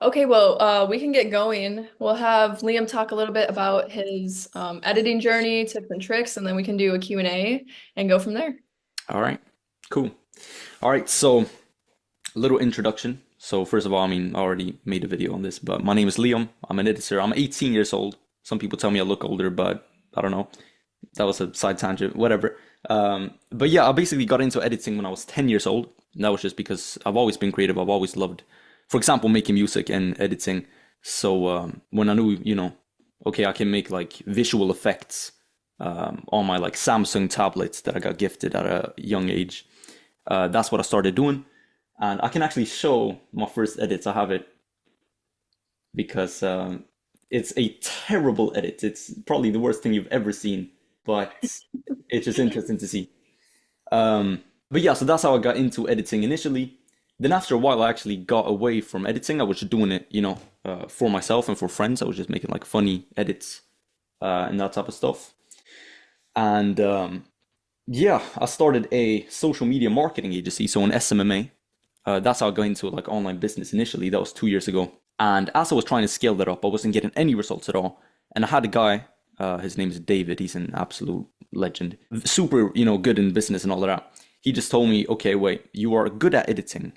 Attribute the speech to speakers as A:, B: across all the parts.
A: Okay, well, we can get going. We'll have Liam talk a little bit about his editing journey, tips and tricks, and then we can do a Q&A and go from there.
B: All right, cool. All right, so a little introduction. So first of all, I already made a video on this, but my name is Liam. I'm an editor. I'm 18 years old. Some people tell me I look older, but I don't know. That was a side tangent, whatever. But yeah, I basically got into editing when I was 10 years old. And that was just because I've always been creative. I've always loved, for example, making music and editing. So when I knew, okay, I can make like visual effects on my like Samsung tablets that I got gifted at a young age. That's what I started doing, and I can actually show my first edits. I have it because it's a terrible edit. It's probably the worst thing you've ever seen, but it's just interesting to see. But yeah, so that's how I got into editing initially. Then after a while, I actually got away from editing. I was just doing it, for myself and for friends. I was just making like funny edits and that type of stuff. And yeah, I started a social media marketing agency, so an SMMA. That's how I got into like online business initially. That was 2 years ago. And as I was trying to scale that up, I wasn't getting any results at all. And I had a guy, his name is David. He's an absolute legend, super, good in business and all of that. He just told me, okay, wait, you are good at editing.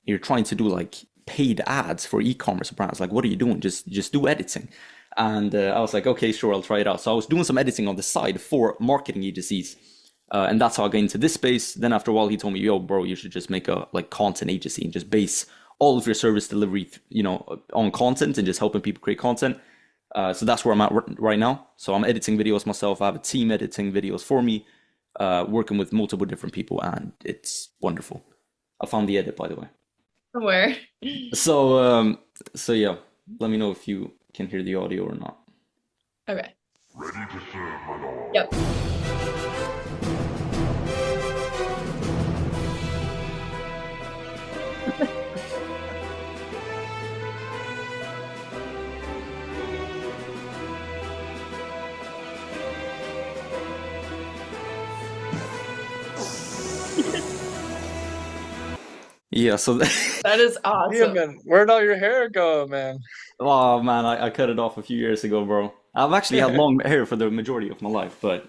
B: You're trying to do like paid ads for e-commerce brands. Like, what are you doing? Just do editing. And I was like, okay, sure, I'll try it out. So I was doing some editing on the side for marketing agencies. And that's how I got into this space. Then after a while, he told me, yo, bro, you should just make a like content agency and just base all of your service delivery, on content and just helping people create content. So that's where I'm at right now. So I'm editing videos myself. I have a team editing videos for me, working with multiple different people, and it's wonderful. I found the edit, by the way.
A: Where?
B: So, so yeah, let me know if you can hear the audio or not.
A: Okay. Yep.
B: Yeah, so
A: That is
C: Yeah,
A: awesome.
C: man. Where'd all your hair go, man?
B: oh man, I cut it off a few years ago, bro. I've actually had long hair for the majority of my life, but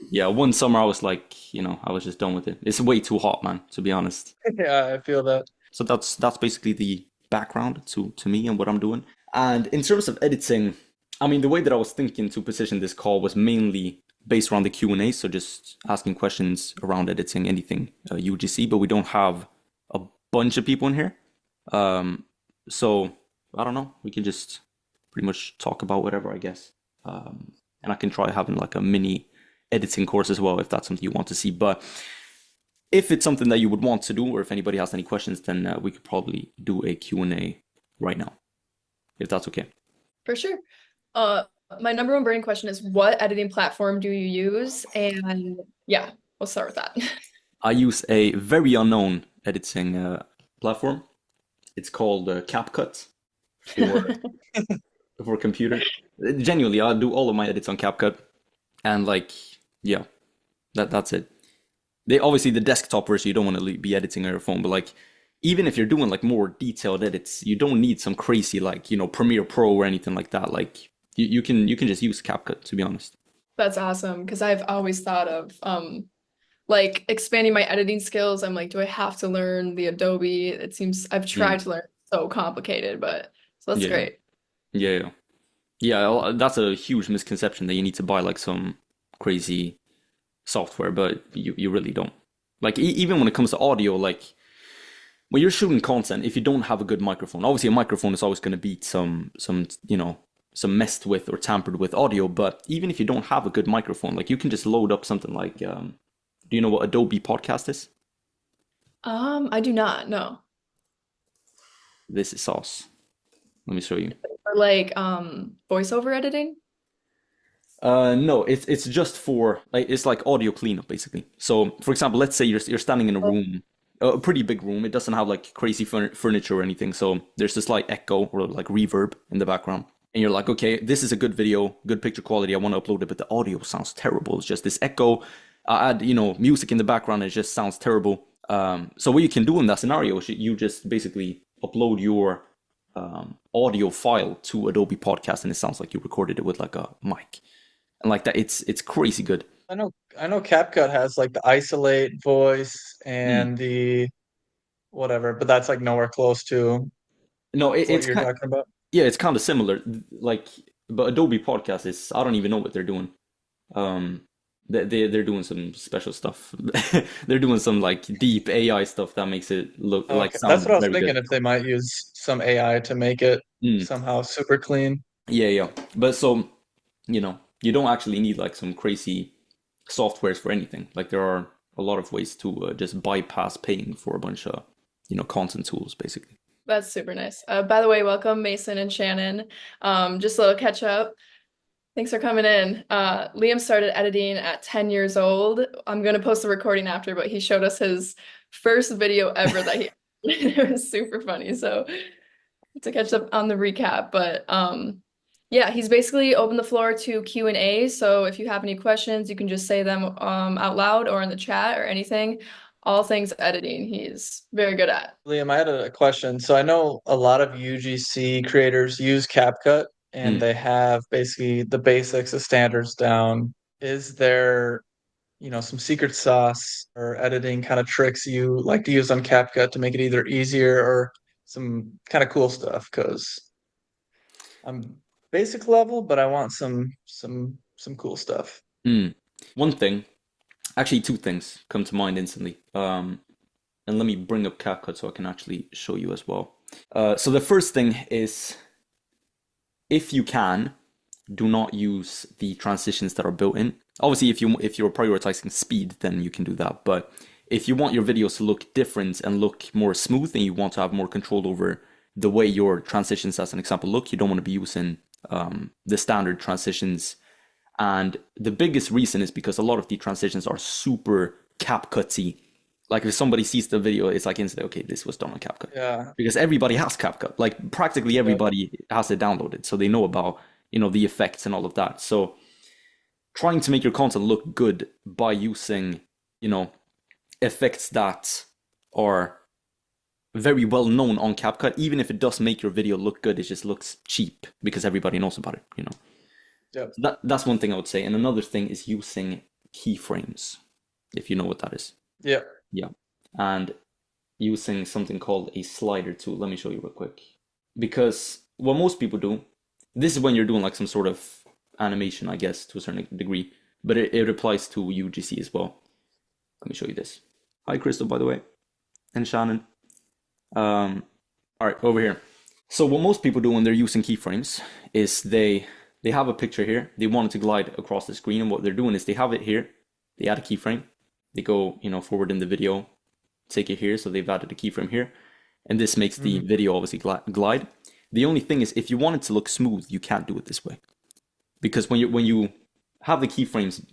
B: yeah, one summer I was like, I was just done with it. It's way too hot, man, to be honest.
C: Yeah, I feel that.
B: So that's basically the background to me and what I'm doing. And in terms of editing, the way that I was thinking to position this call was mainly based around the Q&A, so just asking questions around editing anything UGC, but we don't have a bunch of people in here. So I don't know. We can just pretty much talk about whatever, I guess. And I can try having like a mini editing course as well if that's something you want to see. But if it's something that you would want to do, or if anybody has any questions, then we could probably do a Q&A right now, if that's okay.
A: For sure. Uh, my number one burning question is what editing platform do you use? And yeah, we'll start with that.
B: I use a very unknown editing platform. It's called CapCut for for computer. Genuinely, I do all of my edits on CapCut, and like, yeah, that's it. They obviously the desktop version you don't want to be editing on your phone, but like even if you're doing like more detailed edits, you don't need some crazy like Premiere Pro or anything like that. Like you can just use CapCut, to be honest.
A: That's awesome because I've always thought of like expanding my editing skills. I'm like, do I have to learn the Adobe? It seems I've
B: Mm,
A: tried to learn so complicated, but so that's
B: yeah,
A: great.
B: yeah, yeah. Yeah, that's a huge misconception that you need to buy like some crazy software, but you really don't. Like even when it comes to audio, like when you're shooting content, if you don't have a good microphone, obviously a microphone is always going to beat some messed with or tampered with audio. But even if you don't have a good microphone, like you can just load up something like, do you know what Adobe Podcast is?
A: I do not know.
B: This is sauce. Let me show you.
A: Or like voiceover editing.
B: No, it's just for like it's like audio cleanup basically. So for example, let's say you're standing in a
A: Oh,
B: room, a pretty big room. It doesn't have like crazy furniture or anything. So there's this like echo or like reverb in the background. And you're like, okay, this is a good video, good picture quality. I want to upload it, but the audio sounds terrible. It's just this echo. I add, music in the background. And it just sounds terrible. So what you can do in that scenario is you just basically upload your audio file to Adobe Podcast, and it sounds like you recorded it with like a mic, and like that, it's crazy good.
C: I know CapCut has like the isolate voice
B: Mm.
C: and the whatever, but that's like nowhere close to
B: No,
C: what you're talking about.
B: yeah, it's kind of similar. Like, but Adobe Podcast is I don't even know what they're doing. Um, they're doing some special stuff. They're doing some like deep AI stuff that makes it look like
C: Okay, that's
B: sound
C: what I was
B: very good.
C: thinking if they might use some AI to make it
B: Mm.
C: somehow super clean.
B: Yeah, yeah. But so, you don't actually need like some crazy softwares for anything. Like there are a lot of ways to just bypass paying for a bunch of, content tools, basically.
A: That's super nice. By the way, welcome Mason and Shannon. Just a little catch up. Thanks for coming in. Liam started editing at 10 years old. I'm going to post a recording after, but he showed us his first video ever that he it was super funny. So to catch up on the recap, but yeah, he's basically opened the floor to Q&A. So if you have any questions, you can just say them out loud or in the chat or anything. All things editing, he's very good at.
C: Liam, I had a question. So I know a lot of UGC creators use CapCut and
B: Mm.
C: they have basically the basics, the standards down. Is there, some secret sauce or editing kind of tricks you like to use on CapCut to make it either easier or some kind of cool stuff? Because I'm basic level, but I want some cool stuff.
B: Mm. One thing, actually two things come to mind instantly. And let me bring up CapCut so I can actually show you as well. So the first thing is, if you can, do not use the transitions that are built in. Obviously, if you're prioritizing speed, then you can do that. But if you want your videos to look different and look more smooth, and you want to have more control over the way your transitions, as an example, look, you don't want to be using the standard transitions. And the biggest reason is because a lot of the transitions are super CapCut-y. Like if somebody sees the video, it's like instantly, okay, this was done on CapCut.
C: Yeah.
B: Because everybody has CapCut. Like practically
C: Yep.
B: everybody has it downloaded, so they know about, the effects and all of that. So trying to make your content look good by using, effects that are very well known on CapCut, even if it does make your video look good, it just looks cheap because everybody knows about it.
C: Yep.
B: So that's one thing I would say. And another thing is using keyframes, if you know what that is.
C: Yep.
B: Yeah. And using something called a slider tool. Let me show you real quick. Because what most people do, this is when you're doing like some sort of animation, I guess, to a certain degree, but it applies to UGC as well. Let me show you this. Hi, Crystal, by the way, and Shannon. All right, over here. So what most people do when they're using keyframes is they have a picture here. They want it to glide across the screen, and what they're doing is they have it here. They add a keyframe. They go, forward in the video, take it here. So they've added a keyframe here, and this makes the
C: Mhm.
B: video obviously glide. The only thing is, if you want it to look smooth, you can't do it this way, because when you have the keyframes,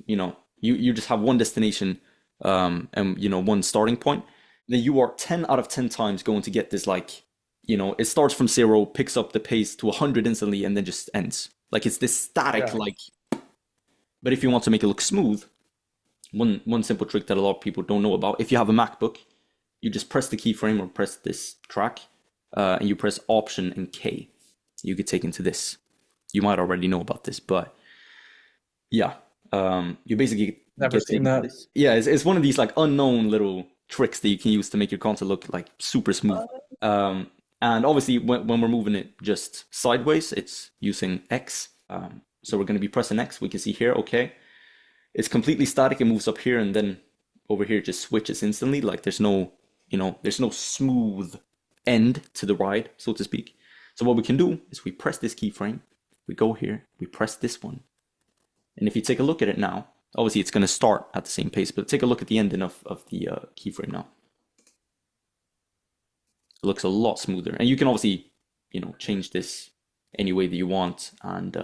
B: you just have one destination, and one starting point. Then you are 10 out of 10 times going to get this, like, it starts from 0, picks up the pace to 100 instantly, and then just ends. Like it's this static,
C: Yeah.
B: like. But if you want to make it look smooth, one simple trick that a lot of people don't know about, if you have a MacBook, you just press the keyframe or press this track, and you press Option and K. You get taken to this. You might already know about this, but yeah, you basically
C: Never
B: get
C: seen
B: taken to
C: that.
B: this. Yeah, it's one of these like unknown little tricks that you can use to make your content look like super smooth. Um, and obviously, when we're moving it just sideways, it's using X. So we're going to be pressing X. We can see here, okay, it's completely static. It moves up here, and then over here it just switches instantly. Like there's no smooth end to the ride, so to speak. So what we can do is we press this keyframe, we go here, we press this one, and if you take a look at it now, obviously it's going to start at the same pace, but take a look at the ending of the keyframe now. It looks a lot smoother, and you can obviously, change this any way that you want, and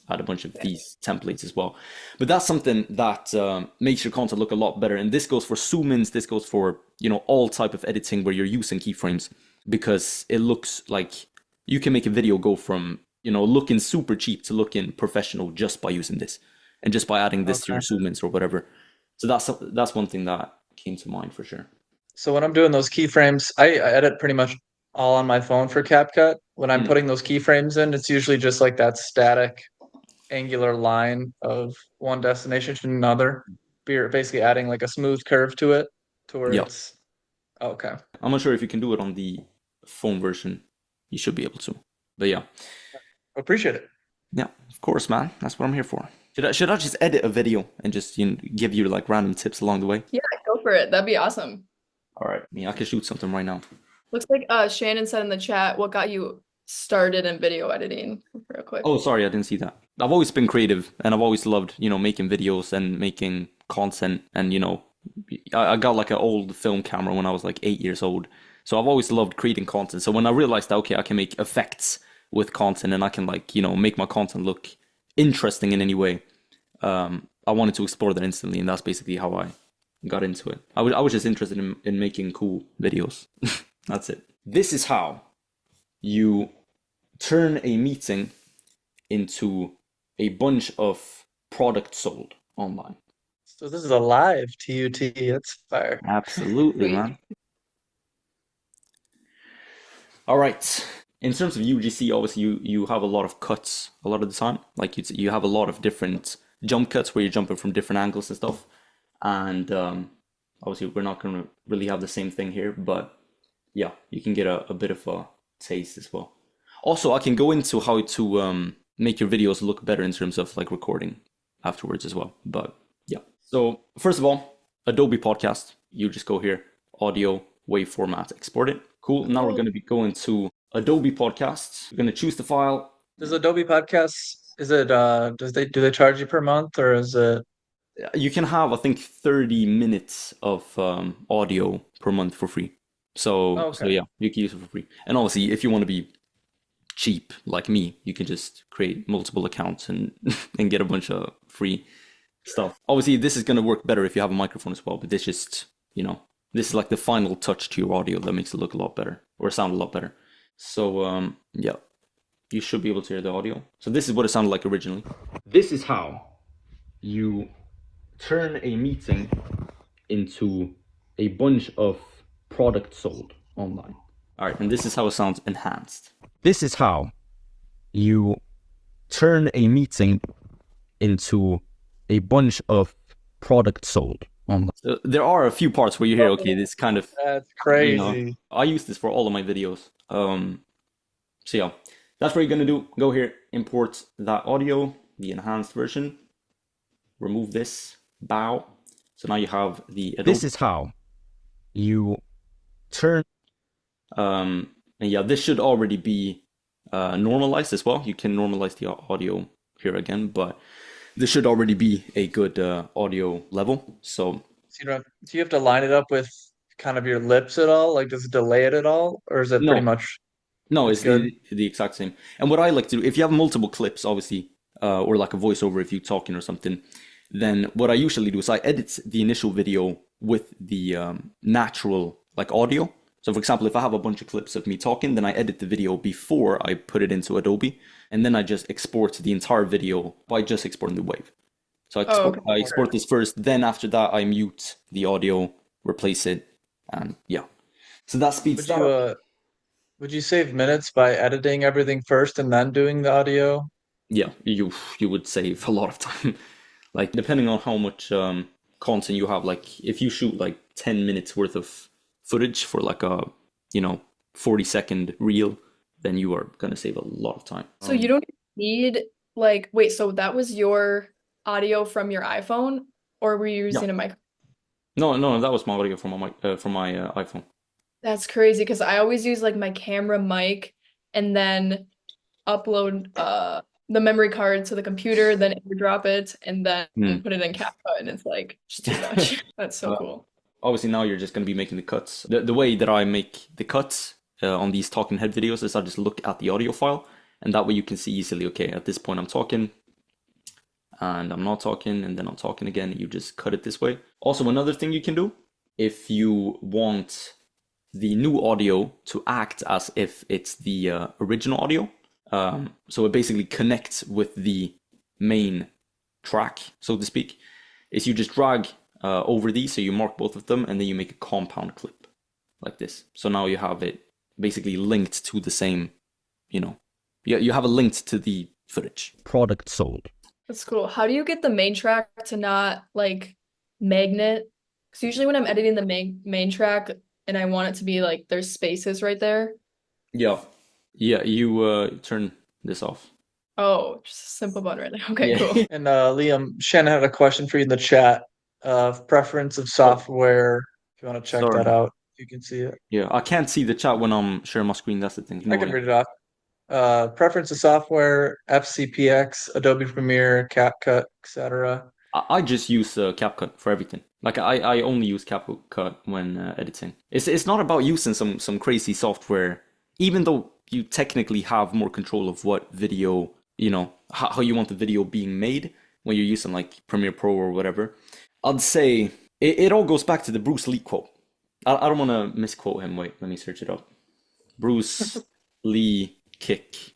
B: add a bunch of these templates as well. But that's something that makes your content look a lot better. And this goes for zoom-ins. This goes for all type of editing where you're using keyframes, because it looks like you can make a video go from looking super cheap to looking professional just by using this, and just by adding this to your
C: Okay.
B: zoom-ins or whatever. So that's one thing that came to mind for sure.
C: So when I'm doing those keyframes, I edit pretty much all on my phone for CapCut. when I'm
B: Mm.
C: putting those keyframes in, it's usually just like that static angular line of one destination to another. You're basically adding like a smooth curve to it to where
B: Yeah.
C: it's okay.
B: I'm not sure if you can do it on the phone version. You should be able to. But yeah.
C: Appreciate it.
B: Yeah, of course, man. That's what I'm here for. Should I just edit a video and just give you like random tips along the way?
A: Yeah, go for it. That'd be awesome.
B: All right. I mean, I can shoot something right now.
A: Looks like Shannon said in the chat, what got you started in video editing, real quick.
B: Oh, sorry, I didn't see that. I've always been creative and I've always loved, making videos and making content. And, I got like an old film camera when I was like 8 years old. So I've always loved creating content. So when I realized that, okay, I can make effects with content and I can like, make my content look interesting in any way, I wanted to explore that instantly. And that's basically how I got into it. I was just interested in making cool videos. That's it. This is how you turn a meeting into a bunch of products sold online.
C: So this is a live TUT. It's fire.
B: Absolutely,
A: Sweet.
B: man. All right. In terms of UGC, obviously you have a lot of cuts a lot of the time. Like you have a lot of different jump cuts where you're jumping from different angles and stuff. And obviously we're not going to really have the same thing here, but yeah, you can get a bit of a taste as well. Also, I can go into how to make your videos look better in terms of like recording afterwards as well. But yeah. So first of all, Adobe Podcast. You just go here, audio, wave format, export it. Cool. Now we're
A: Cool.
B: going to be going to Adobe Podcasts. We're going to choose the file.
C: Does Adobe Podcasts is it do they charge you per month or is it
B: You can have, I think, 30 minutes of audio per month for free.
C: oh,
B: So
C: okay.
B: yeah, you can use it for free. And obviously, if you want to be cheap like me, you can just create multiple accounts and and get a bunch of free stuff. Obviously, this is going to work better if you have a microphone as well, but this just, this is like the final touch to your audio that makes it look a lot better or sound a lot better. So, yeah, you should be able to hear the audio. So this is what it sounded like originally. This is how you turn a meeting into a bunch of products sold online. All right, and this is how it sounds enhanced. This is how you turn a meeting into a bunch of products sold online. So there are a few parts where you hear, okay, this kind of,
C: That's
B: you know,
C: crazy.
B: I use this for all of my videos. So yeah, that's what you're gonna do. Go here, import that audio, the enhanced version, remove this, bow. So now you have the Adobe. This is how you turn. And yeah, this should already be normalized as well. You can normalize the audio here again, but this should already be a good audio level. So
C: So do you have to line it up with kind of your lips at all? Like does it delay it at all? Or is it pretty
B: no,
C: much
B: no,
C: it's
B: it's
C: good?
B: the exact same. And what I like to do, if you have multiple clips, obviously, or like a voiceover if you're talking or something, then what I usually do is I edit the initial video with the natural like audio. So for example, if I have a bunch of clips of me talking, then I edit the video before I put it into Adobe, and then I just export the entire video by just exporting the wave. So
A: Oh, okay.
B: I export this first, then after that I mute the audio, replace it, and yeah. So that speeds
C: Would
B: that
C: you
B: up.
C: would you save minutes by editing everything first and then doing the audio?
B: Yeah, you would save a lot of time. Like depending on how much content you have, like if you shoot like 10 minutes worth of footage for like a, you know, 40-second reel, then you are gonna save a lot of time.
A: So you don't need like, wait, so that was your audio from your iPhone, or were you
B: Yeah.
A: using a mic?
B: No, that was my audio from my iPhone.
A: That's crazy because I always use like my camera mic and then upload the memory card to the computer, then airdrop it, and then
B: Hmm.
A: put it in CapCut, and it's like just too much. That's so
B: Uh,
A: cool.
B: Obviously now you're just gonna be making the cuts. The way that I make the cuts on these talking head videos is I just look at the audio file, and that way you can see easily, okay, at this point I'm talking, and I'm not talking, and then I'm talking again. You just cut it this way. Also, another thing you can do, if you want the new audio to act as if it's the original audio, so it basically connects with the main track, so to speak, is you just drag over these, so you mark both of them, and then you make a compound clip like this. So now you have it basically linked to the same you know, you have a link to the footage. Product sold.
A: That's cool. How do you get the main track to not like magnet? Because usually when I'm editing the main track and I want it to be like there's spaces right there.
B: Yeah. Yeah, you turn this off.
A: Oh, just a simple button right there. Okay,
B: Yeah.
A: cool.
C: And Liam, Shannon had a question for you in the chat of preference of
B: Oh,
C: software. If you want to check that
B: sorry.
C: out, you can see it.
B: Yeah, I can't see the chat when I'm sharing my screen. That's the thing.
C: I
B: No
C: can
B: way.
C: read it off. Preference of software, FCPX, Adobe Premiere, CapCut, etc.
B: I just use CapCut for everything. Like I only use CapCut when editing. It's not about using some crazy software, even though you technically have more control of what video, how you want the video being made when you're using like Premiere Pro or whatever. I'd say it all goes back to the Bruce Lee quote. I don't want to misquote him. Wait, let me search it up. Bruce Lee kick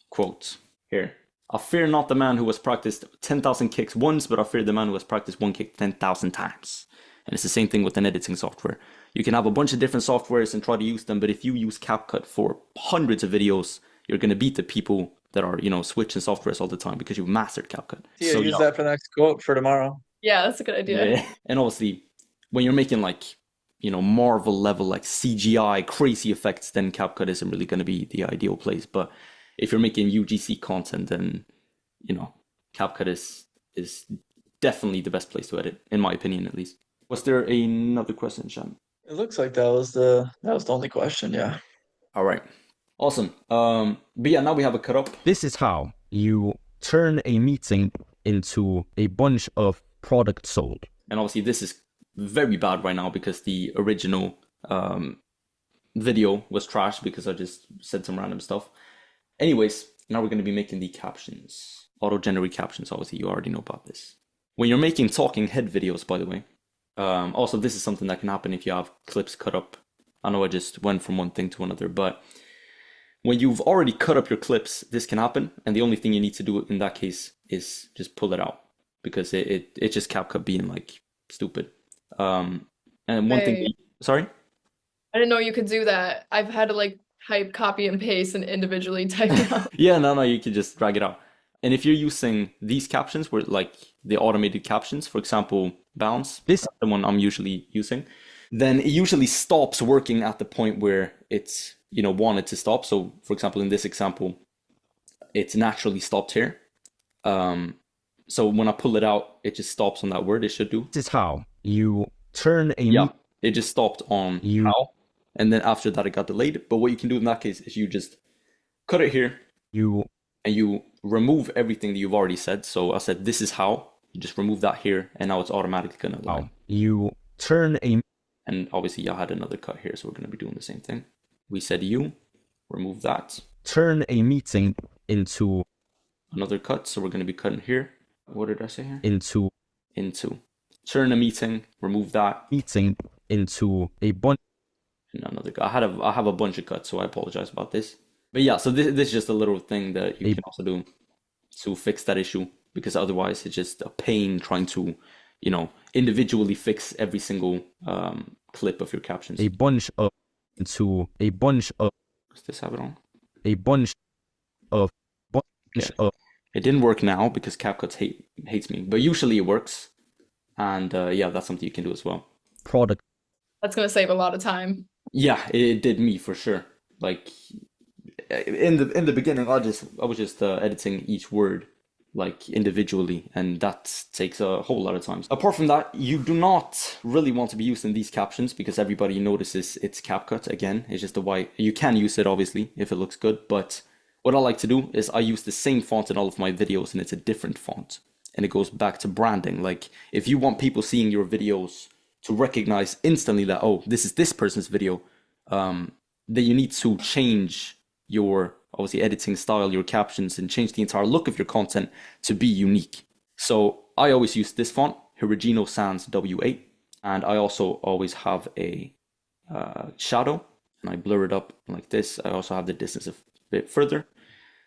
B: quote here. I fear not the man who has practiced 10,000 kicks once, but I fear the man who has practiced one kick 10,000 times. And it's the same thing with an editing software. You can have a bunch of different softwares and try to use them, but if you use CapCut for hundreds of videos, you're going to beat the people that are, switching softwares all the time because you've mastered CapCut.
C: Yeah,
B: So
C: use that for the next quote for tomorrow.
A: Yeah, that's a good idea.
B: yeah. And obviously, when you're making like, Marvel level, like CGI, crazy effects, then CapCut isn't really going to be the ideal place. But if you're making UGC content, then, CapCut is definitely the best place to edit, in my opinion, at least. Was there another question, Shan?
C: It looks like that was the only question, yeah.
B: All right. Awesome. But yeah, now we have a cut up. This is how you turn a meeting into a bunch of products sold. And obviously this is very bad right now because the original video was trashed because I just said some random stuff. Anyways, now we're going to be making the captions. Auto-generate captions, obviously you already know about this. When you're making talking head videos, by the way, also this is something that can happen if you have clips cut up. I know I just went from one thing to another, but when you've already cut up your clips, this can happen, and the only thing you need to do in that case is just pull it out because it's just CapCut being like stupid. And one thing,
A: Hey,
B: sorry?
A: I didn't know you could do that. I've had to like type copy and paste and individually type it out.
B: Yeah, no, you can just drag it out. And if you're using these captions, where like the automated captions, for example, bounce, this is the one I'm usually using, then it usually stops working at the point where it's, wanted to stop. So for example, in this example, it's naturally stopped here. So when I pull it out, it just stops on that word. It should do. This is how you turn a yeah. It just stopped on how, and then after that it got delayed. But what you can do in that case is you just cut it here. And you remove everything that you've already said. So I said this is how. You just remove that here, and now it's automatically gonna line. You turn a and obviously I had another cut here, so we're gonna be doing the same thing. We said you remove that. Turn a meeting into another cut, so we're gonna be cutting here. What did I say here? Into turn a meeting, remove that. Meeting into a bunch. And another cut. I have a bunch of cuts, so I apologize about this. But yeah, so this is just a little thing that you can also do to fix that issue, because otherwise it's just a pain trying to, individually fix every single clip of your captions. A bunch of into a bunch of. Does this have it on? A bunch of. It didn't work now because CapCut hates me, but usually it works. And yeah, that's something you can do as well. Product.
A: That's gonna save a lot of time.
B: Yeah, it did me for sure. Like in the beginning, I was just editing each word like individually, and that takes a whole lot of time. Apart from that, you do not really want to be using these captions because everybody notices it's CapCut. Again, it's just the why. You can use it obviously if it looks good, but what I like to do is I use the same font in all of my videos, and it's a different font, and it goes back to branding. Like if you want people seeing your videos to recognize instantly that, oh, this is this person's video, then you need to change your obviously editing style, your captions, and change the entire look of your content to be unique. So I always use this font, Hiragino Sans W8, and I also always have a shadow, and I blur it up like this. I also have the distance a bit further,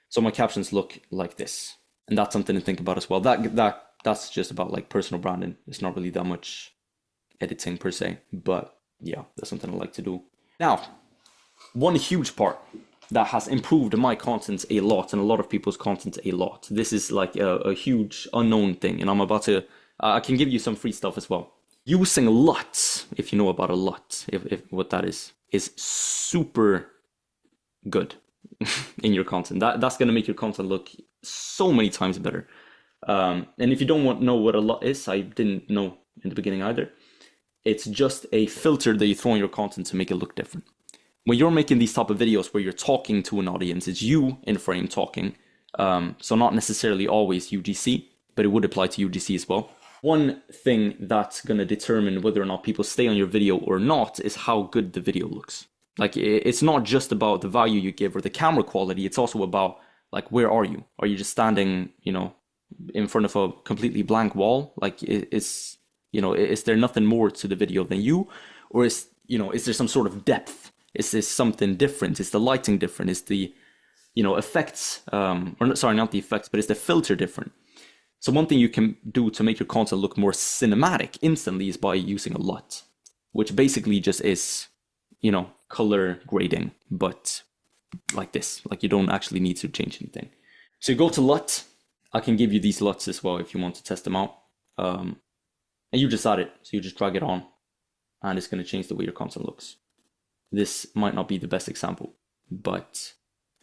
B: so my captions look like this, and that's something to think about as well. That's just about like personal branding. It's not really that much editing per se, but yeah, that's something I like to do. Now, one huge part that has improved my content a lot and a lot of people's content a lot. This is like a huge unknown thing, and I'm about to. I can give you some free stuff as well. Using LUTs, if you know about a LUT, if what that is super good in your content. That's gonna make your content look so many times better. And if you don't know what a LUT is, I didn't know in the beginning either. It's just a filter that you throw in your content to make it look different. When you're making these type of videos where you're talking to an audience, it's you in frame talking. So not necessarily always UGC, but it would apply to UGC as well. One thing that's going to determine whether or not people stay on your video or not is how good the video looks. Like, it's not just about the value you give or the camera quality. It's also about, like, where are you? Are you just standing, in front of a completely blank wall? Like, is there nothing more to the video than you? Or is there some sort of depth? Is this something different? Is the lighting different? Is the, effects, sorry, not the effects, but is the filter different? So one thing you can do to make your content look more cinematic instantly is by using a LUT, which basically just is, color grading, but like this. Like, you don't actually need to change anything. So you go to LUT. I can give you these LUTs as well if you want to test them out. And you just add it. So you just drag it on, and it's going to change the way your content looks. This might not be the best example, but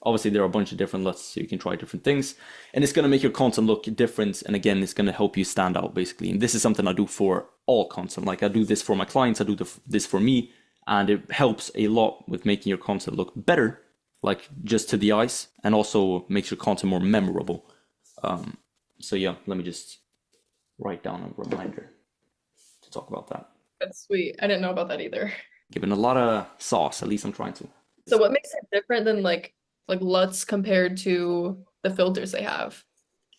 B: obviously there are a bunch of different LUTs, so you can try different things, and it's going to make your content look different. And again, it's going to help you stand out, basically. And this is something I do for all content. Like, I do this for my clients, I do this for me, and it helps a lot with making your content look better, like just to the eyes, and also makes your content more memorable. So yeah, let me just write down a reminder to talk about that.
A: That's sweet. I didn't know about that either.
B: Given a lot of sauce, at least I'm trying to.
A: So what makes it different than like LUTs compared to the filters they have?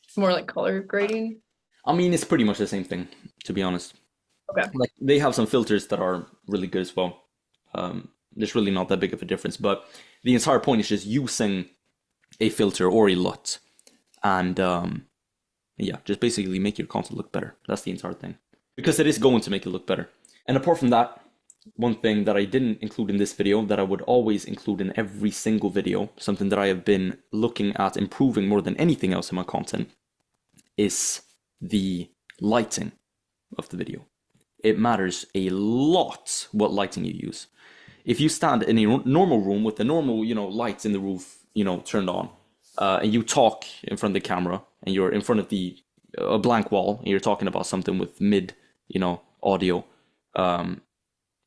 A: It's more like color grading.
B: I mean, it's pretty much the same thing, to be honest.
A: Okay.
B: Like, they have some filters that are really good as well. There's really not that big of a difference, but the entire point is just using a filter or a LUT, and yeah, just basically make your content look better. That's the entire thing, because it is going to make it look better. And apart from that, one thing that I didn't include in this video that I would always include in every single video, something that I have been looking at improving more than anything else in my content, is the lighting of the video. It matters a lot what lighting you use. If you stand in a normal room with the normal, lights in the roof, turned on, and you talk in front of the camera, and you're in front of a blank wall, and you're talking about something with mid, audio,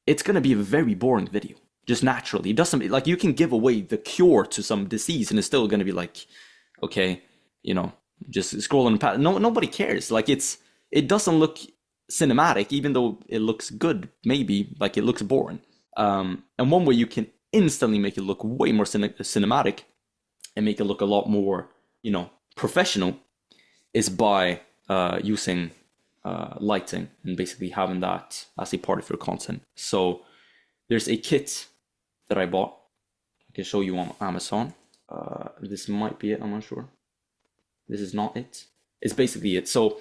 B: it's going to be a very boring video, just naturally. It doesn't, like, you can give away the cure to some disease and it's still going to be like, okay, just scrolling past. Nobody cares. Like, it doesn't look cinematic, even though it looks good, maybe, like, it looks boring. And one way you can instantly make it look way more cinematic and make it look a lot more, professional is by using lighting and basically having that as a part of your content. So there's a kit that I bought. I can show you on Amazon. This might be it, I'm not sure. This is not it. It's basically it. So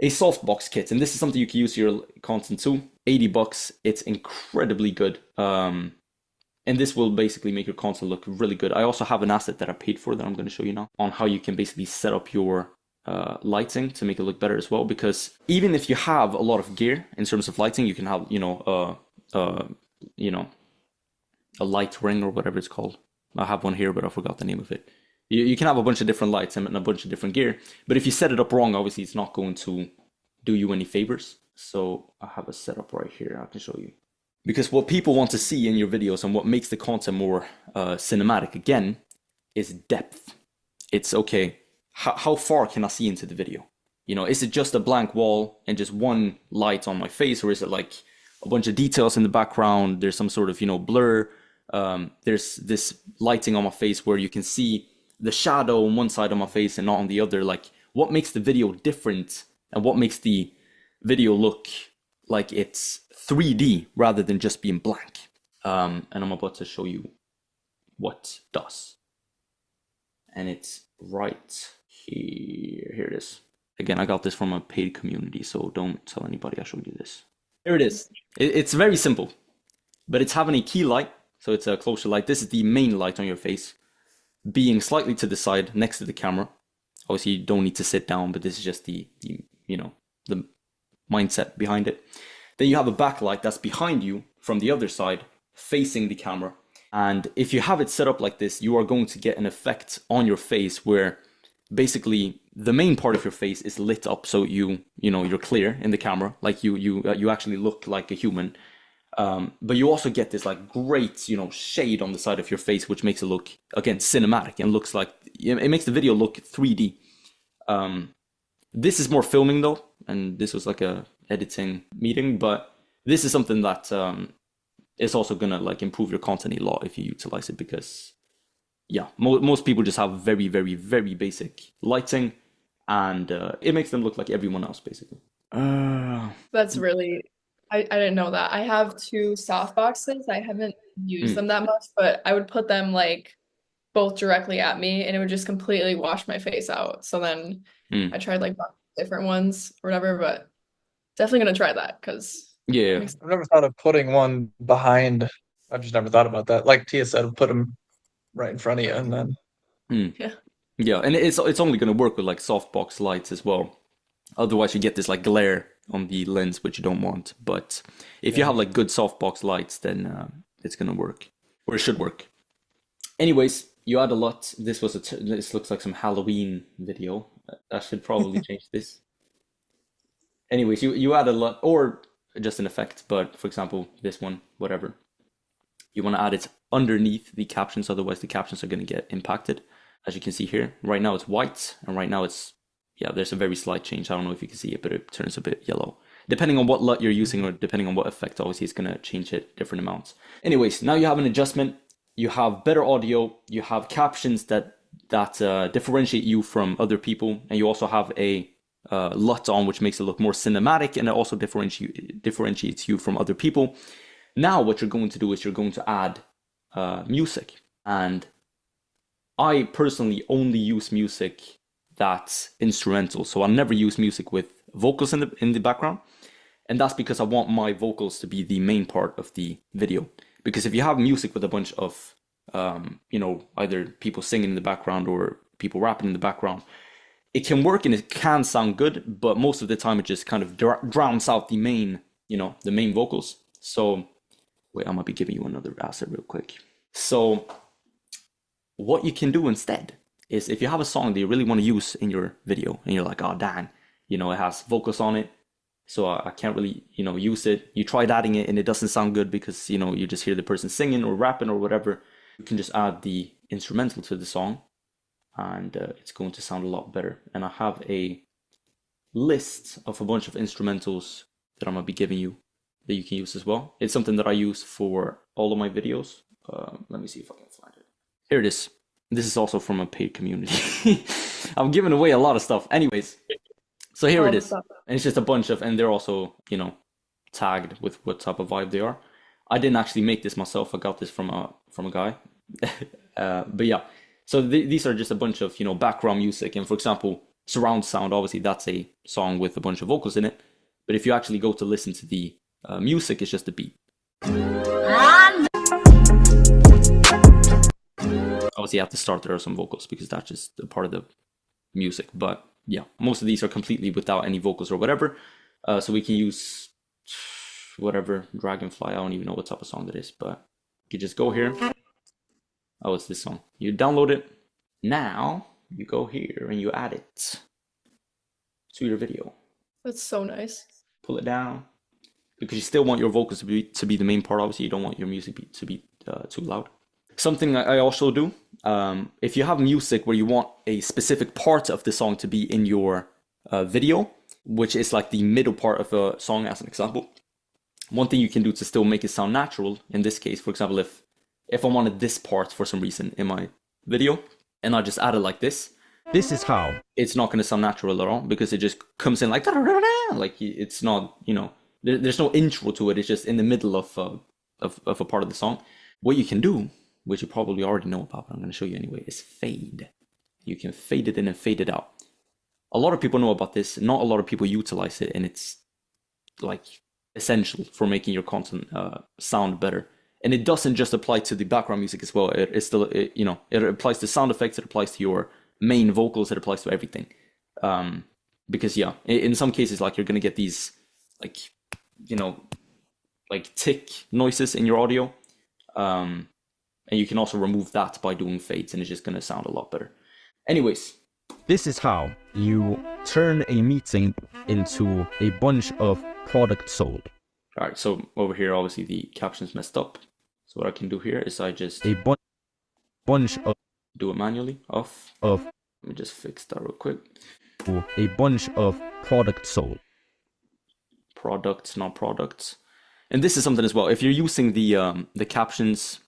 B: a softbox kit, and this is something you can use your content too. $80. It's incredibly good. And this will basically make your content look really good. I also have an asset that I paid for that I'm going to show you now on how you can basically set up your lighting to make it look better as well. Because even if you have a lot of gear in terms of lighting, you can have a light ring or whatever it's called. I have one here, but I forgot the name of it. You can have a bunch of different lights and a bunch of different gear, but if you set it up wrong, obviously it's not going to do you any favors. So I have a setup right here. I can show you. Because what people want to see in your videos and what makes the content more cinematic, again, is depth. It's okay, how far can I see into the video? Is it just a blank wall and just one light on my face, or is it like a bunch of details in the background? There's some sort of, blur. There's this lighting on my face where you can see the shadow on one side of my face and not on the other. Like, what makes the video different and what makes the video look like it's 3D rather than just being blank? And I'm about to show you what does. And it's right here. Here it is. Again, I got this from a paid community, so don't tell anybody I showed you this. Here it is. It's very simple, but it's having a key light So it's a closer light. This is the main light on your face, being slightly to the side next to the camera. Obviously, you don't need to sit down, but this is just the mindset behind it. Then you have a backlight that's behind you from the other side, facing the camera. And if you have it set up like this, you are going to get an effect on your face where basically the main part of your face is lit up, so you're clear in the camera, like you actually look like a human. But you also get this like great, shade on the side of your face, which makes it look, again, cinematic and looks like it makes the video look 3D. This is more filming though, and this was like a editing meeting, but this is something that is also gonna like improve your content a lot if you utilize it, because yeah, most people just have very, very, very basic lighting, and it makes them look like everyone else basically.
A: That's really, I didn't know that. I have two soft boxes. I haven't used them that much, but I would put them like both directly at me and it would just completely wash my face out. So then I tried like different ones or whatever, but definitely gonna try that because
B: Yeah.
C: I've never thought of putting one behind. I've just never thought about that. Like Tia said, put them right in front of you, and then
A: yeah.
B: Yeah, and it's only gonna work with like softbox lights as well. Otherwise, you get this like glare on the lens, which you don't want. But if you have like good softbox lights, then it's gonna work, or it should work. Anyways, you add a lot. This looks like some Halloween video. I should probably change this. Anyways, you add a lot, or just an effect. But for example, this one, whatever. You want to add it underneath the captions, otherwise the captions are going to get impacted. As you can see here, right now it's white, and right now there's a very slight change. I don't know if you can see it, but it turns a bit yellow. Depending on what LUT you're using, or depending on what effect, obviously it's going to change it different amounts. Anyways, now you have an adjustment. You have better audio. You have captions that differentiate you from other people, and you also have a LUT on, which makes it look more cinematic, and it also differentiates you from other people. Now what you're going to do is you're going to add music, and I personally only use music that's instrumental, so I'll never use music with vocals in the background, and that's because I want my vocals to be the main part of the video. Because if you have music with a bunch of either people singing in the background or people rapping in the background, it can work and it can sound good, but most of the time it just kind of drowns out the main vocals. So wait, I might be giving you another asset real quick. So what you can do instead is, if you have a song that you really want to use in your video and you're like, oh dang, it has vocals on it, so I can't really use it. You tried adding it and it doesn't sound good because you just hear the person singing or rapping or whatever. You can just add the instrumental to the song, and it's going to sound a lot better. And I have a list of a bunch of instrumentals that I'm gonna be giving you that you can use as well. It's something that I use for all of my videos. Let me see if I can find it. Here it is. This is also from a paid community. I'm giving away a lot of stuff. Anyways, so here it is. And it's just a bunch of, and they're also, tagged with what type of vibe they are. I didn't actually make this myself. I got this from a guy. But yeah, so these are just a bunch of, background music. And for example, surround sound, obviously that's a song with a bunch of vocals in it. But if you actually go to listen to the music, it's just a beat. Obviously, you have to start there are some vocals because that's just a part of the music. But yeah, most of these are completely without any vocals or whatever. So we can use whatever, Dragonfly. I don't even know what type of song that is, but you just go here. Oh, it's this song. You download it. Now you go here and you add it to your video.
A: That's so nice.
B: Pull it down, because you still want your vocals to be the main part. Obviously, you don't want your music to be too loud. Something I also do, if you have music where you want a specific part of the song to be in your video, which is like the middle part of a song, as an example, one thing you can do to still make it sound natural, in this case, for example, if I wanted this part for some reason in my video, and I just add it like this is how it's not going to sound natural at all, because it just comes in like it's not, there's no intro to it. It's just in the middle of a part of the song. What you can do, which you probably already know about, but I'm going to show you anyway, is fade. You can fade it in and fade it out. A lot of people know about this. Not a lot of people utilize it, and it's like essential for making your content sound better. And it doesn't just apply to the background music as well. It's still, it applies to sound effects, it applies to your main vocals, it applies to everything. Because yeah, in some cases, like you're gonna get these, like, like tick noises in your audio. And you can also remove that by doing fades, and it's just gonna sound a lot better. Anyways,
D: this is how you turn a meeting into a bunch of products sold.
B: All right, so over here, obviously the caption's messed up. So what I can do here is I just
D: bunch of
B: do it manually off.
D: Let
B: me just fix that real quick.
D: A bunch of products sold.
B: Products, not products. And this is something as well. If you're using the captions,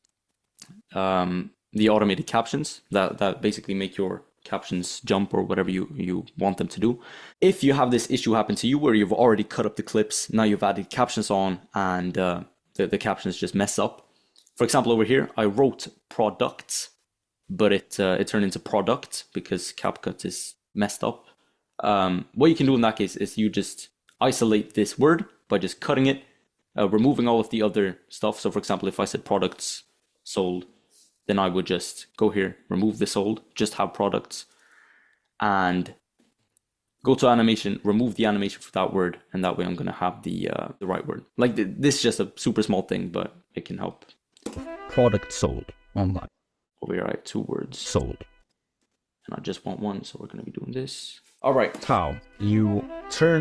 B: the automated captions that basically make your captions jump or whatever you want them to do. If you have this issue happen to you where you've already cut up the clips, now you've added captions on, and the captions just mess up. For example, over here, I wrote products, but it turned into product because CapCut is messed up. What you can do in that case is you just isolate this word by just cutting it, removing all of the other stuff. So for example, if I said products sold, then I would just go here, remove the sold, just have products, and go to animation, remove the animation for that word, and that way I'm gonna have the right word. Like this is just a super small thing, but it can help.
D: Product sold online.
B: Over here I have 2 words.
D: Sold.
B: And I just want one, so we're gonna be doing this. All right.
D: How you turn.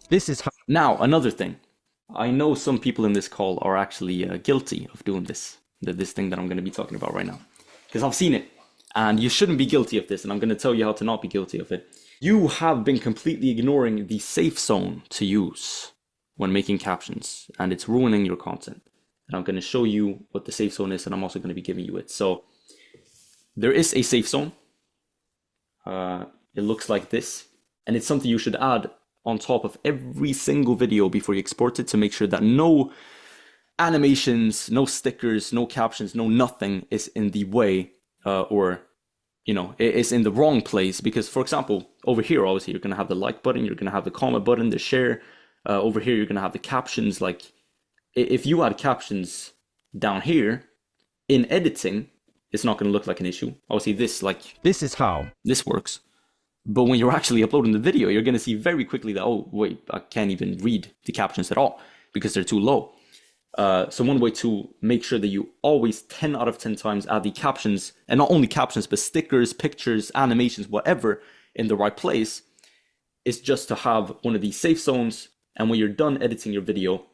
D: This is how.
B: Now another thing. I know some people in this call are actually guilty of doing this thing that I'm going to be talking about right now, because I've seen it, and you shouldn't be guilty of this, and I'm going to tell you how to not be guilty of it. You have been completely ignoring the safe zone to use when making captions, and it's ruining your content. And I'm going to show you what the safe zone is, and I'm also going to be giving you it. So there is a safe zone. It looks like this, and it's something you should add on top of every single video before you export it to make sure that no animations, no stickers, no captions, no nothing is in the way, or is in the wrong place. Because for example, over here, obviously you're going to have the like button, you're going to have the comment button, the share. Over here, you're going to have the captions. Like if you add captions down here in editing, it's not going to look like an issue. Obviously this is how this works. But when you're actually uploading the video, you're going to see very quickly that, oh, wait, I can't even read the captions at all because they're too low. So one way to make sure that you always 10 out of 10 times add the captions, and not only captions, but stickers, pictures, animations, whatever, in the right place, is just to have one of these safe zones. And when you're done editing your video,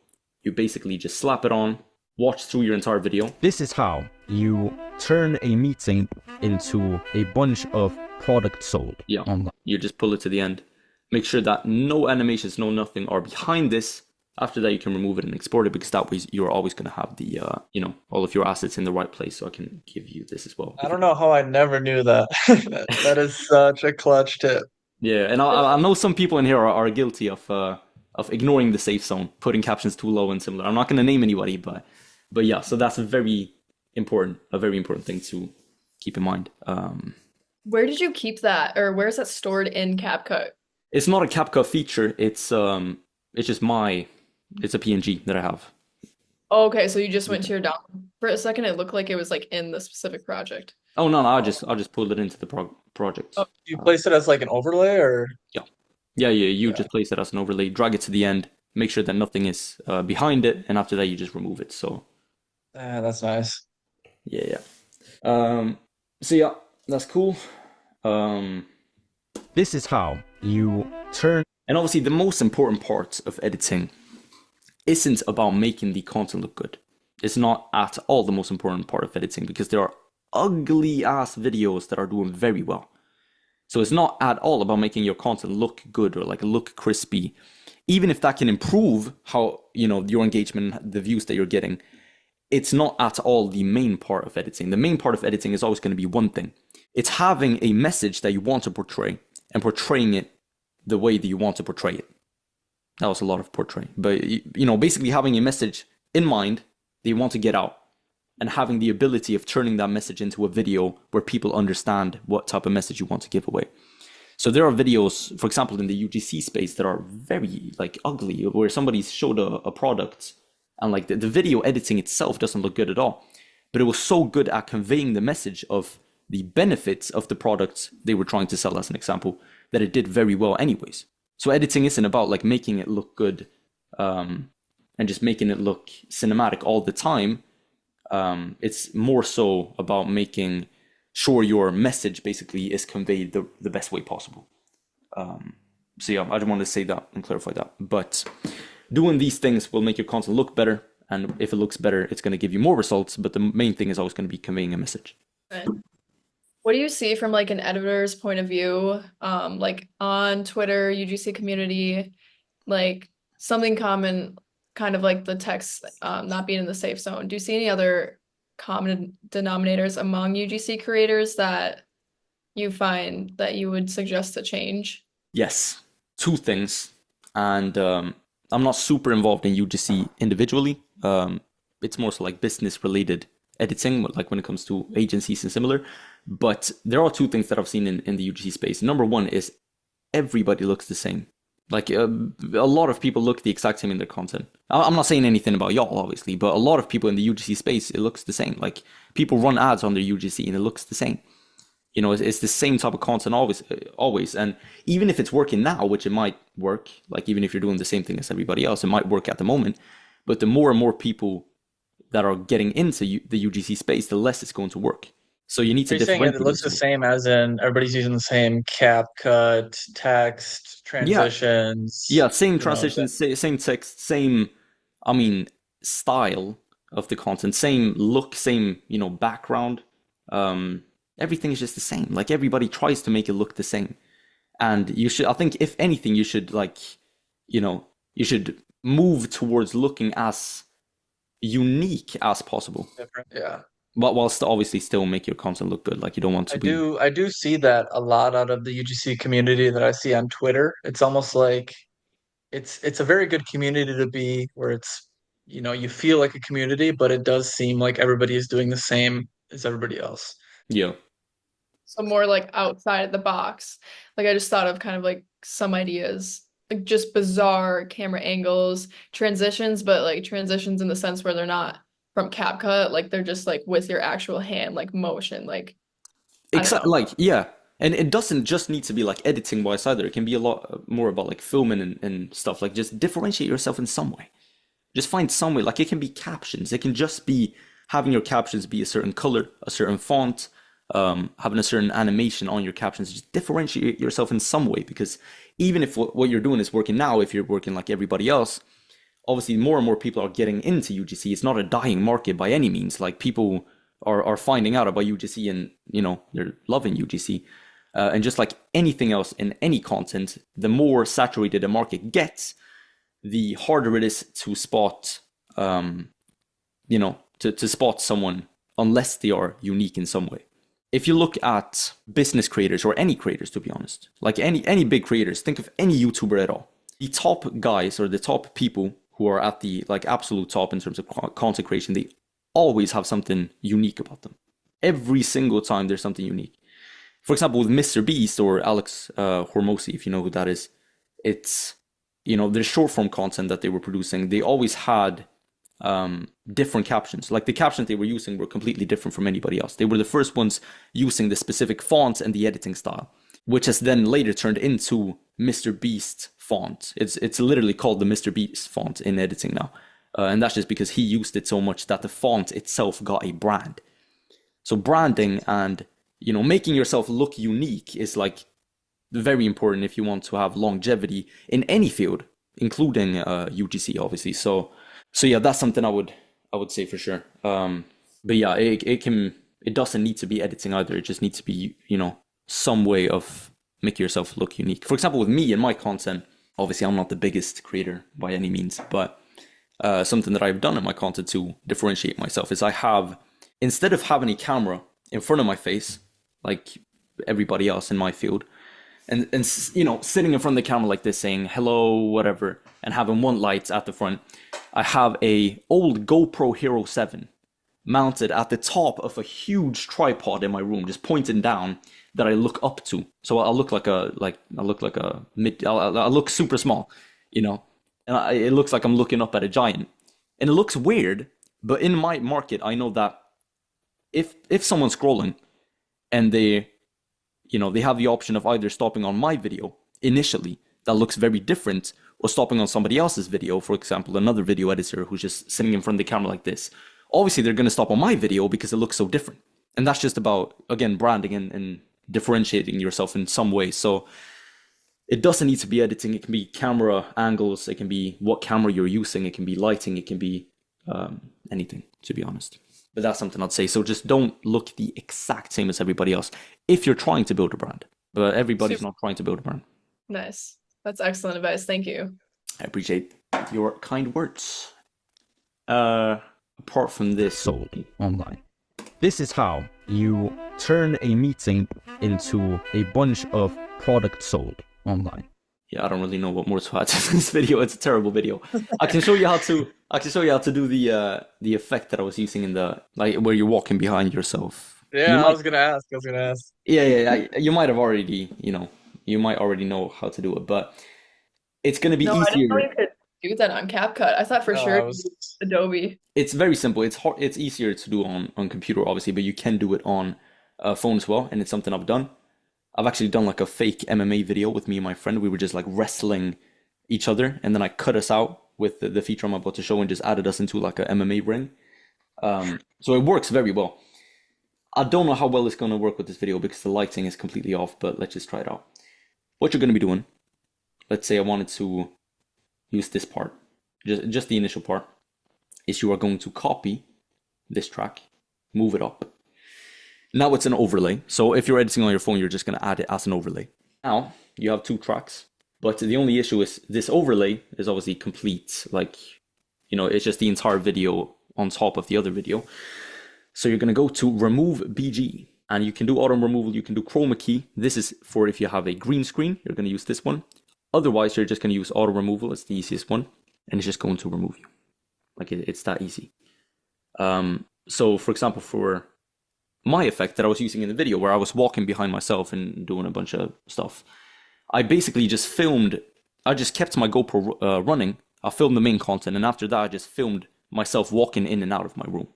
B: you basically just slap it on, watch through your entire video.
D: This is how you turn a meeting into a bunch of products sold.
B: Yeah, you just pull it to the end. Make sure that no animations, no nothing are behind this. After that, you can remove it and export it, because that way you're always going to have the, all of your assets in the right place. So I can give you this as well.
C: I don't know how I never knew that. That is such a clutch tip.
B: Yeah, and I know some people in here are guilty of ignoring the safe zone, putting captions too low and similar. I'm not going to name anybody, but yeah, so that's a very important thing to keep in mind.
A: Where did you keep that, or where's that stored in CapCut?
B: It's not a CapCut feature. It's just it's a PNG that I have.
A: Oh, okay, so you just went to your down. For a second, it looked like it was like in the specific project.
B: Oh no, I'll just pull it into the project.
C: Oh, you place it as like an overlay, or?
B: Yeah. You just place it as an overlay, drag it to the end, make sure that nothing is behind it, and after that you just remove it. So.
C: That's nice.
B: Yeah. So yeah, that's cool.
D: This is how you turn.
B: And obviously the most important part of editing isn't about making the content look good. It's not at all the most important part of editing, because there are ugly ass videos that are doing very well. So it's not at all about making your content look good or like look crispy. Even if that can improve how, your engagement, the views that you're getting, it's not at all the main part of editing. The main part of editing is always going to be one thing. It's having a message that you want to portray and portraying it the way that you want to portray it. That was a lot of portray. But, basically having a message in mind that you want to get out, and having the ability of turning that message into a video where people understand what type of message you want to give away. So there are videos, for example, in the UGC space that are very ugly, where somebody showed a product and like the video editing itself doesn't look good at all. But it was so good at conveying the message of the benefits of the products they were trying to sell, as an example, that it did very well anyways. So editing isn't about like making it look good and just making it look cinematic all the time. It's more so about making sure your message basically is conveyed the best way possible. So yeah, I just wanted to say that and clarify that. But doing these things will make your content look better. And if it looks better, it's going to give you more results. But the main thing is always going to be conveying a message.
A: What do you see from like an editor's point of view, like on Twitter, UGC community, like something common, kind of like the text not being in the safe zone? Do you see any other common denominators among UGC creators that you find that you would suggest to change?
B: Yes, two things. And I'm not super involved in UGC individually. It's more so like business related editing, like when it comes to agencies and similar. But there are two things that I've seen in the UGC space. Number one is everybody looks the same. Like a lot of people look the exact same in their content. I'm not saying anything about y'all, obviously, but a lot of people in the UGC space, it looks the same. Like people run ads on their UGC and it looks the same. You know, it's the same type of content always. And even if it's working now, which it might work, like even if you're doing the same thing as everybody else, it might work at the moment. But the more and more people that are getting into the UGC space, the less it's going to work. So you need to
C: Are you saying
B: differentiate.
C: it looks the same as in everybody's using the same CapCut, text, transitions?
B: Yeah, same
C: you know,
B: transitions, same text, same, I mean, style of the content, same look, same, background. Everything is just the same. Like everybody tries to make it look the same. And you should, I think if anything, you should you should move towards looking as unique as possible.
C: different. Yeah.
B: But whilst obviously still make your content look good. Like you don't want to be.
C: I do see that a lot out of the UGC community that I see on Twitter. It's almost like it's a very good community to be where it's, you feel like a community, but it does seem like everybody is doing the same as everybody else.
B: Yeah.
A: So more like outside the box. Like I just thought of kind of like some ideas, like just bizarre camera angles, transitions, but like transitions in the sense where they're not from CapCut, like they're just like with your actual hand, like motion, like I don't know.
B: Like, yeah. And it doesn't just need to be like editing wise either. It can be a lot more about like filming and stuff. Like just differentiate yourself in some way. Just find some way. Like it can be captions. It can just be having your captions be a certain color, a certain font, having a certain animation on your captions. Just differentiate yourself in some way, because even if what you're doing is working now, if you're working like everybody else, obviously more and more people are getting into UGC. It's not a dying market by any means. Like people are finding out about UGC and they're loving UGC. And just like anything else in any content, the more saturated a market gets, the harder it is to spot, to spot someone unless they are unique in some way. If you look at business creators or any creators, to be honest, like any big creators, think of any YouTuber at all. The top guys or the top people who are at the like absolute top in terms of content creation, they always have something unique about them. Every single time there's something unique. For example, with Mr. Beast or Alex Hormozy, if you know who that is, it's, their short form content that they were producing, they always had different captions. Like the captions they were using were completely different from anybody else. They were the first ones using the specific font and the editing style, which has then later turned into Mr. Beast font. It's literally called the Mr. Beast font in editing now. And that's just because he used it so much that the font itself got a brand. So branding and making yourself look unique is like very important if you want to have longevity in any field, including UGC, obviously. So yeah, that's something I would say for sure. But yeah, it doesn't need to be editing either. It just needs to be some way of making yourself look unique. For example, with me and my content, obviously I'm not the biggest creator by any means, but something that I've done in my content to differentiate myself is I have, instead of having a camera in front of my face like everybody else in my field, and sitting in front of the camera like this saying hello whatever and having one light at the front, I have a old GoPro Hero 7 mounted at the top of a huge tripod in my room, just pointing down, that I look up to. So I look like a I look super small, and it looks like I'm looking up at a giant. And it looks weird, but in my market, I know that if someone's scrolling and they have the option of either stopping on my video initially that looks very different, or stopping on somebody else's video, for example, another video editor who's just sitting in front of the camera like this. Obviously, they're going to stop on my video because it looks so different. And that's just about, again, branding and differentiating yourself in some way. So it doesn't need to be editing. It can be camera angles. It can be what camera you're using. It can be lighting. It can be anything, to be honest. But that's something I'd say. So just don't look the exact same as everybody else if you're trying to build a brand. But everybody's not trying to build a brand.
A: Nice. That's excellent advice. Thank you.
B: I appreciate your kind words. Apart from this,
D: sold online. This is how you turn a meeting into a bunch of products sold online.
B: Yeah, I don't really know what more to add to this video. It's a terrible video. I can show you how to do the effect that I was using in the, like, where you're walking behind yourself.
C: Yeah, I was gonna ask.
B: Yeah. You might have already, you might already know how to do it, but it's gonna be
A: No, I didn't know
B: easier.
A: you could do that on CapCut. I thought for
C: No,
A: sure
C: I
A: it
C: was.
A: was Adobe.
B: It's very simple. It's hard. It's easier to do on computer, obviously, but you can do it on phone as well, and it's something I've done. I've actually done like a fake MMA video with me and my friend. We were just like wrestling each other, and then I cut us out with the feature I'm about to show and just added us into like a MMA ring. So it works very well. I don't know how well it's going to work with this video because the lighting is completely off, but let's just try it out. What you're going to be doing, let's say I wanted to use this part, just the initial part, is you are going to copy this track, move it up. Now it's an overlay. So if you're editing on your phone, you're just going to add it as an overlay. Now you have two tracks, but the only issue is this overlay is obviously complete. Like, it's just the entire video on top of the other video. So you're going to go to remove BG, and you can do auto removal. You can do chroma key. This is for if you have a green screen, you're going to use this one. Otherwise, you're just going to use auto removal. It's the easiest one, and it's just going to remove you. Like it's that easy. So for example, for my effect that I was using in the video where I was walking behind myself and doing a bunch of stuff, I basically just kept my GoPro running. I filmed the main content, and after that I just filmed myself walking in and out of my room.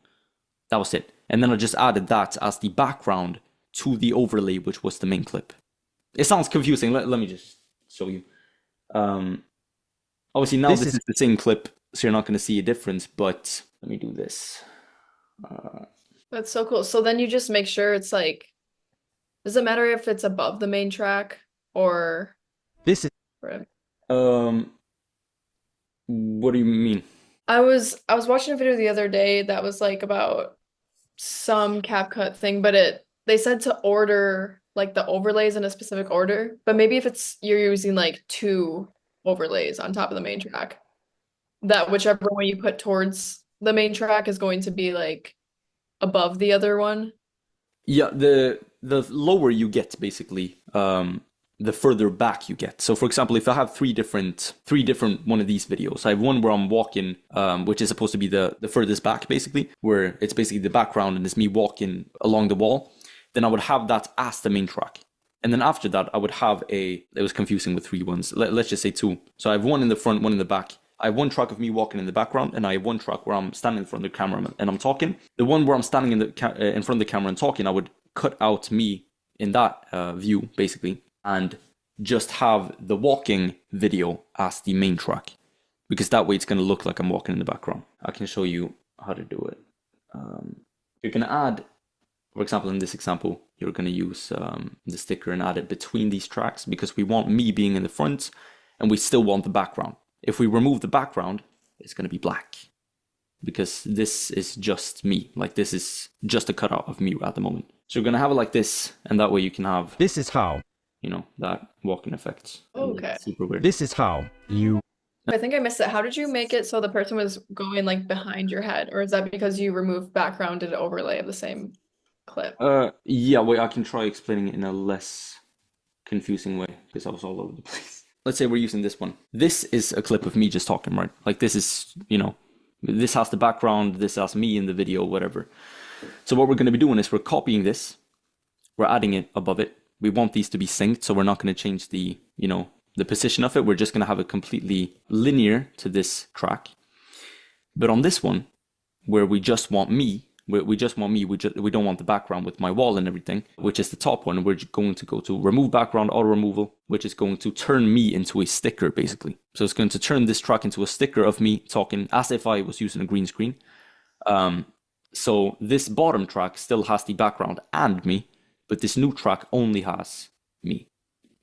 B: That was it. And then I just added that as the background to the overlay, which was the main clip. It sounds confusing. Let me just show you. Obviously now this is the same clip, so you're not going to see a difference, but let me do this.
A: That's so cool. So then you just make sure it's like, does it matter if it's above the main track or?
D: This is.
B: What do you mean?
A: I was watching a video the other day that was like about some CapCut thing, but they said to order like the overlays in a specific order, but maybe if you're using like two overlays on top of the main track, that whichever one you put towards the main track is going to be like above the other one.
B: Yeah, the lower you get, basically, the further back you get. So for example, if I have three different one of these videos, I have one where I'm walking, which is supposed to be the furthest back, basically, where it's basically the background and it's me walking along the wall. Then I would have that as the main track. And then after that, I would have it was confusing with three ones. Let's just say two. So I have one in the front, one in the back. I have one track of me walking in the background, and I have one track where I'm standing in front of the camera and I'm talking. The one where I'm standing in front of the camera and talking, I would cut out me in that view, basically, and just have the walking video as the main track, because that way it's going to look like I'm walking in the background. I can show you how to do it. You're going to add, for example, in this example, you're going to use the sticker and add it between these tracks, because we want me being in the front and we still want the background. If we remove the background, it's going to be black, because this is just me. Like, this is just a cutout of me at the moment. So you're going to have it like this, and that way you can have...
D: This is how.
B: That walking effect.
A: Okay.
B: Super weird.
D: This is how you...
A: I think I missed it. How did you make it so the person was going like behind your head? Or is that because you removed background and overlay of the same clip?
B: Yeah, wait, I can try explaining it in a less confusing way, because I was all over the place. Let's say we're using this one. This is a clip of me just talking, right? Like, this is, this has the background, this has me in the video, whatever. So what we're going to be doing is we're copying this, we're adding it above it. We want these to be synced, so we're not going to change the position of it. We're just going to have it completely linear to this track. But on this one, where we just want me, we don't want the background with my wall and everything, which is the top one. We're going to go to remove background, auto removal, which is going to turn me into a sticker, basically. So it's going to turn this track into a sticker of me talking as if I was using a green screen. So this bottom track still has the background and me, but this new track only has me.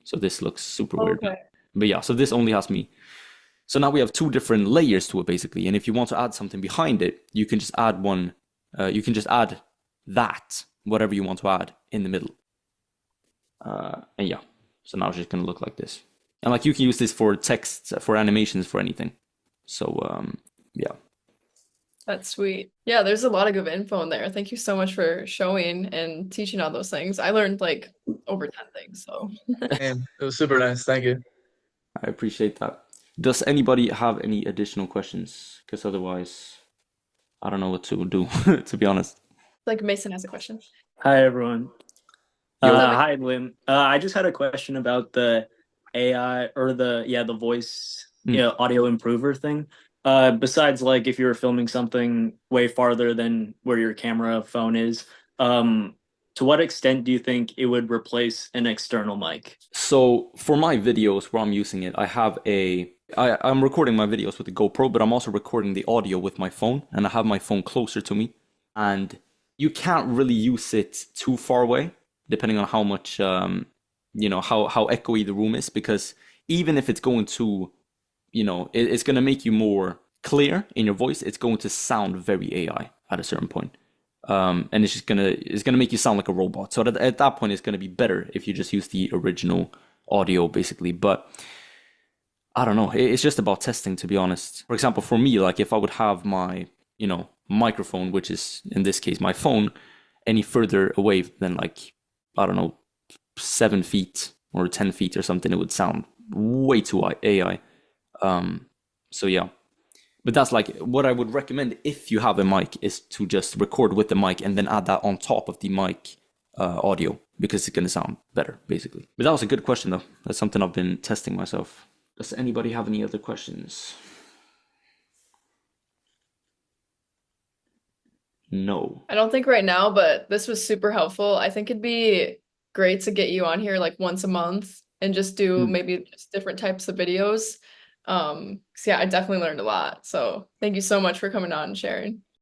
B: So this looks super weird.
A: Okay.
B: But yeah, so this only has me. So now we have two different layers to it, basically. And if you want to add something behind it, you can just add one. You can just add that, whatever you want to add, in the middle. And yeah, so now it's just going to look like this. And like you can use this for text, for animations, for anything. So yeah.
A: That's sweet. Yeah, there's a lot of good info in there. Thank you so much for showing and teaching all those things. I learned like over 10 things, so.
C: And it was super nice. Thank you.
B: I appreciate that. Does anybody have any additional questions? Because otherwise, I don't know what to do, to be honest.
A: Like Mason has a question.
E: Hi, everyone.
B: Yo.
E: Hi, Lim. I just had a question about the AI or the voice, audio improver thing. Besides, like, if you were filming something way farther than where your camera phone is, to what extent do you think it would replace an external mic?
B: So for my videos where I'm using it, I'm recording my videos with the GoPro, but I'm also recording the audio with my phone, and I have my phone closer to me. And you can't really use it too far away, depending on how much, how echoey the room is, because even if it's going to, it's going to make you more clear in your voice, it's going to sound very AI at a certain point. And it's gonna make you sound like a robot. So at that point, it's gonna be better if you just use the original audio, basically. But I don't know. It's just about testing, to be honest. For example, for me, like if I would have my, microphone, which is in this case my phone, any further away than like, I don't know, 7 feet or 10 feet or something, it would sound way too AI. So yeah. But that's like what I would recommend if you have a mic is to just record with the mic and then add that on top of the mic audio, because it's going to sound better, basically. But that was a good question, though. That's something I've been testing myself. Does anybody have any other questions? No.
A: I don't think right now, but this was super helpful. I think it'd be great to get you on here like once a month and just do maybe just different types of videos. So yeah, I definitely learned a lot. So thank you so much for coming on and sharing.